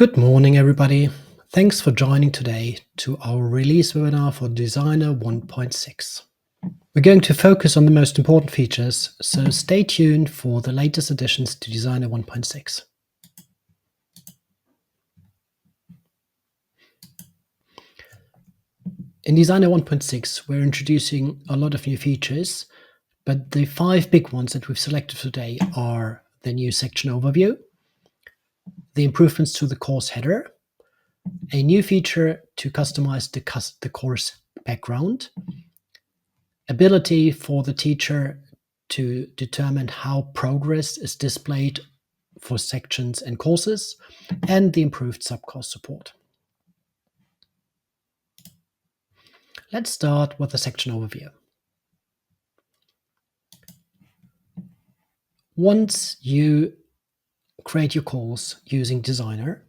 Good morning, everybody. Thanks for joining today to our release webinar for Designer 1.6. We're going to focus on the most important features, so stay tuned for the latest additions to Designer 1.6. In Designer 1.6, we're introducing a lot of new features, but the 5 big ones that we've selected today are the new section overview, the improvements to the course header, a new feature to customize the course background, ability for the teacher to determine how progress is displayed for sections and courses, and the improved subcourse support. Let's start with the section overview. Once you create your course using Designer,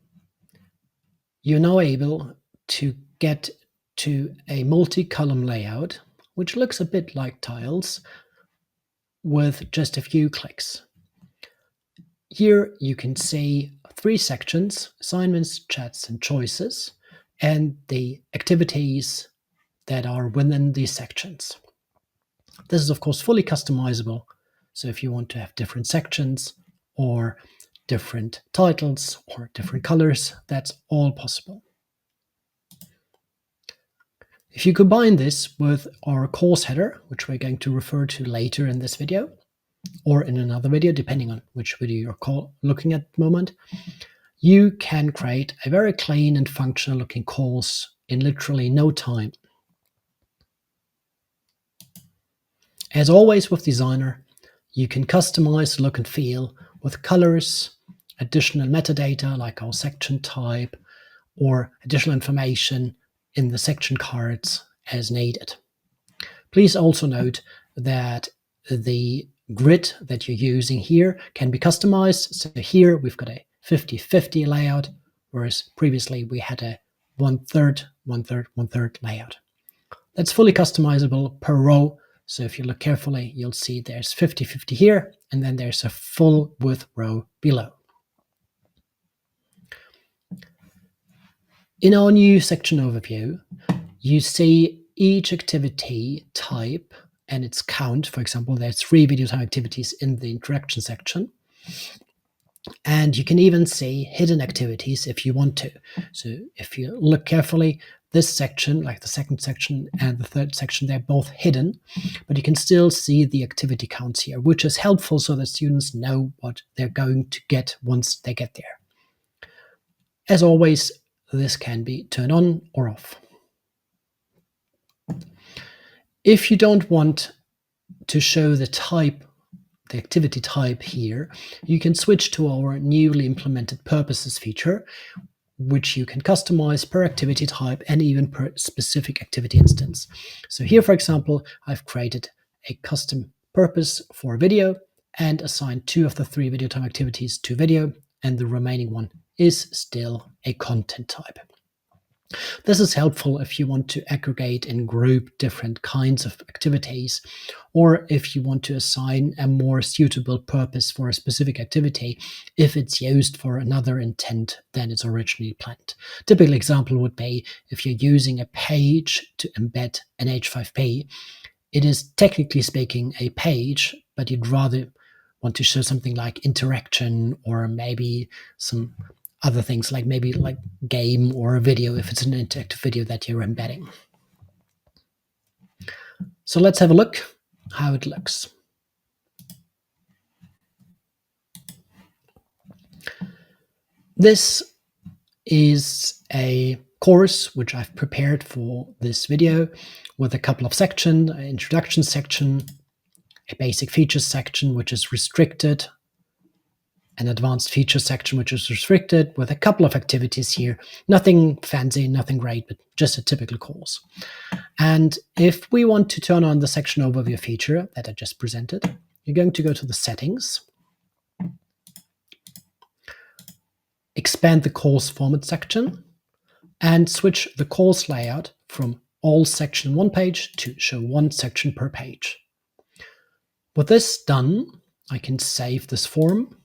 you're now able to get to a multi-column layout, which looks a bit like tiles, with just a few clicks. Here you can see 3 sections: assignments, chats, and choices, and the activities that are within these sections. This is of course fully customizable, so if you want to have different sections or different titles or different colors, that's all possible. If you combine this with our course header, which we're going to refer to later in this video, or in another video, depending on which video you're looking at the moment, you can create a very clean and functional looking course in literally no time. As always with Designer, you can customize the look and feel with colors, additional metadata like our section type, or additional information in the section cards as needed. Please also note that the grid that you're using here can be customized. So here we've got a 50-50 layout, whereas previously we had a 1/3, 1/3, 1/3 layout. That's fully customizable per row. So if you look carefully, you'll see there's 50-50 here, and then there's a full width row below. In our new section overview, you see each activity type and its count. For example, there's 3 video time activities in the interaction section. And you can even see hidden activities if you want to. So if you look carefully, this section, like the second section and the third section, they're both hidden, but you can still see the activity counts here, which is helpful so that students know what they're going to get once they get there. As always, this can be turned on or off. If you don't want to show the activity type here, you can switch to our newly implemented purposes feature, which you can customize per activity type and even per specific activity instance. So here, for example, I've created a custom purpose for video and assigned 2 of the 3 video time activities to video, and the remaining one is still a content type. This is helpful if you want to aggregate and group different kinds of activities, or if you want to assign a more suitable purpose for a specific activity if it's used for another intent than it's originally planned. Typical example would be if you're using a page to embed an H5P. It is technically speaking a page, but you'd rather want to show something like interaction or maybe some other things like maybe like game or a video if it's an interactive video that you're embedding. So let's have a look how it looks. This is a course which I've prepared for this video with a couple of sections: an introduction section, a basic features section which is restricted, an advanced feature section which is restricted, with a couple of activities here. Nothing fancy, nothing great, but just a typical course. And if we want to turn on the section overview feature that I just presented, you're going to go to the settings, expand the course format section, and switch the course layout from all section in one page to show 1 section per page. With this done, I can save this form.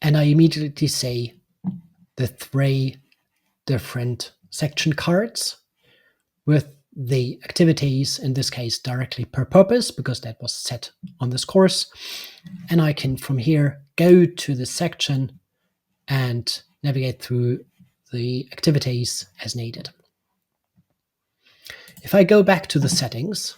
and I immediately see the 3 different section cards with the activities, in this case directly per purpose, because that was set on this course. And I can from here go to the section and navigate through the activities as needed. If I go back to the settings,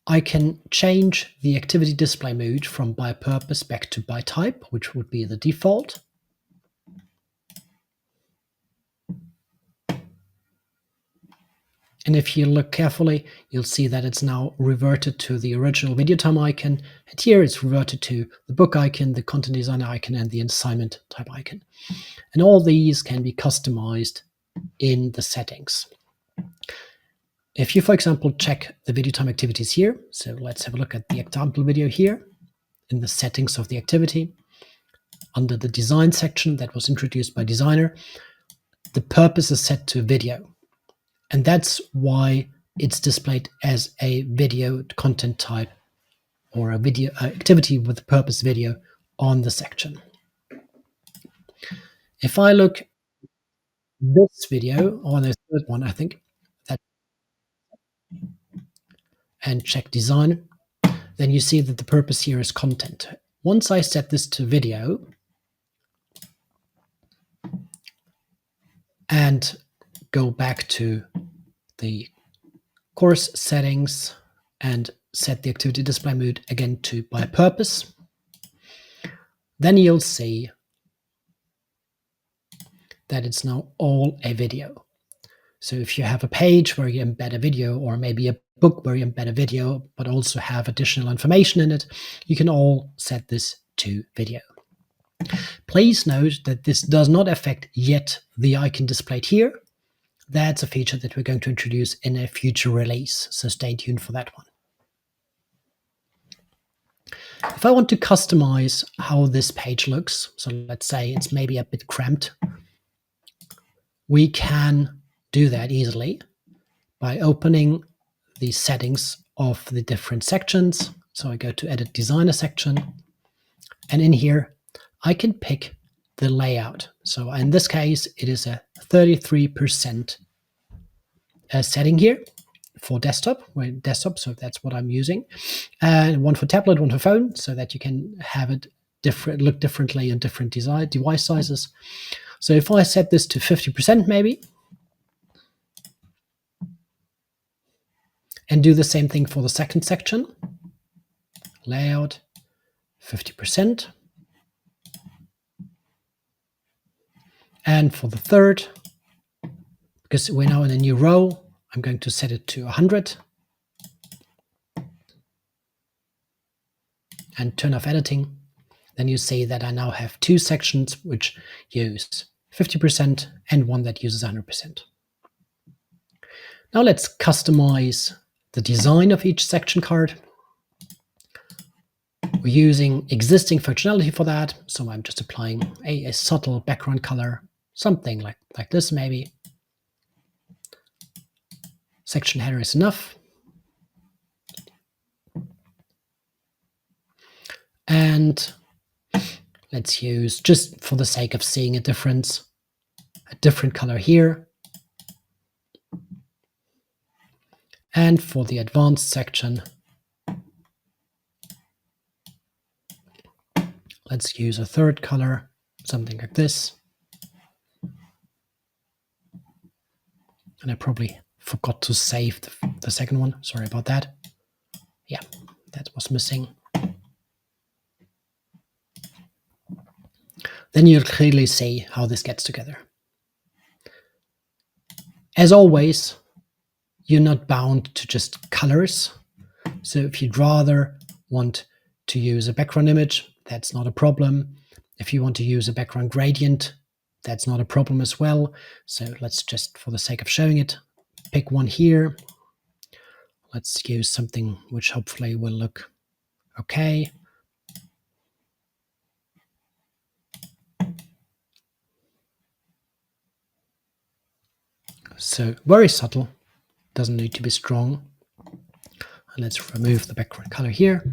I can change the activity display mode from by purpose back to by type, which would be the default. And if you look carefully, you'll see that it's now reverted to the original video time icon. And here it's reverted to the book icon, the content designer icon, and the assignment type icon. And all these can be customized in the settings. If you, for example, check the video time activities here, so let's have a look at the example video here in the settings of the activity. Under the design section that was introduced by designer, the purpose is set to video. And that's why it's displayed as a video content type or a video activity with the purpose video on the section. If I look this video, or the third one, I think, that, and check design, then you see that the purpose here is content. Once I set this to video and go back to the course settings and set the activity display mode again to by purpose, then you'll see that it's now all a video. So if you have a page where you embed a video, or maybe a book where you embed a video, but also have additional information in it, you can all set this to video. Please note that this does not affect yet the icon displayed here. That's a feature that we're going to introduce in a future release, so stay tuned for that one. If I want to customize how this page looks, so let's say it's maybe a bit cramped, we can do that easily by opening the settings of the different sections. So I go to Edit Designer section, and in here I can pick the layout. So in this case, it is a 33% setting here for desktop, so that's what I'm using, and one for tablet, one for phone, so that you can have it look differently in different device sizes. So if I set this to 50% maybe, and do the same thing for the second section, layout 50%, and for the third, because we're now in a new row, I'm going to set it to 100 and turn off editing. Then you see that I now have 2 sections which use 50% and one that uses 100%. Now let's customize the design of each section card. We're using existing functionality for that, so I'm just applying a subtle background color, something like this maybe. Section header is enough. And let's use, just for the sake of seeing a difference, a different color here. And for the advanced section, let's use a third color, something like this. And I probably forgot to save the second one. Sorry about that. Yeah, that was missing. Then you'll clearly see how this gets together. As always, you're not bound to just colors. So if you'd rather want to use a background image, that's not a problem. If you want to use a background gradient, that's not a problem as well. So let's just, for the sake of showing it, pick one here. Let's use something which hopefully will look okay. So very subtle, doesn't need to be strong. And let's remove the background color here.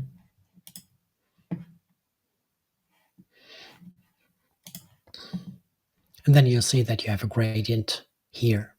And then you'll see that you have a gradient here.